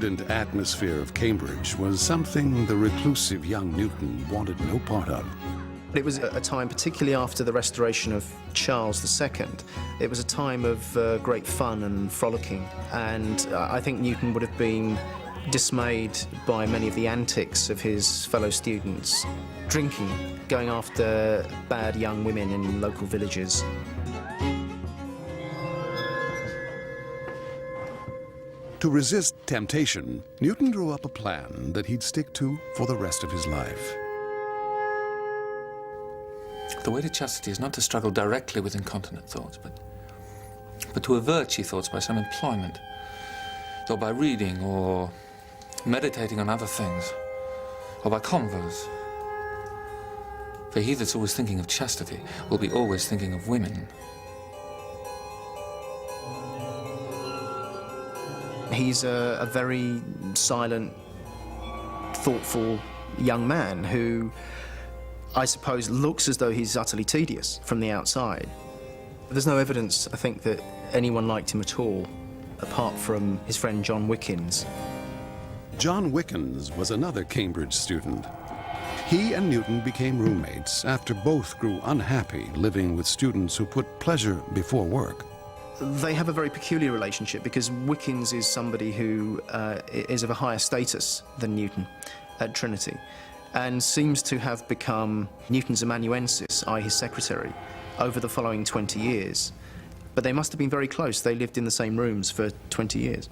And atmosphere of Cambridge was something the reclusive young Newton wanted no part of. It was a time, particularly after the restoration of Charles II, it was a time of great fun and frolicking, and I think Newton would have been dismayed by many of the antics of his fellow students, drinking, going after bad young women in local villages. To resist temptation, Newton drew up a plan that he'd stick to for the rest of his life. The way to chastity is not to struggle directly with incontinent thoughts, but to avert ye thoughts by some employment, or by reading, or meditating on other things, or by converse. For he that's always thinking of chastity will be always thinking of women. He's a very silent, thoughtful young man who, I suppose, looks as though he's utterly tedious from the outside. There's no evidence, I think, that anyone liked him at all, apart from his friend John Wickens. John Wickens was another Cambridge student. He and Newton became roommates after both grew unhappy living with students who put pleasure before work. They have a very peculiar relationship because Wickens is somebody who is of a higher status than Newton at Trinity, and seems to have become Newton's amanuensis, i.e. his secretary, over the following 20 years. But they must have been very close. They lived in the same rooms for 20 years.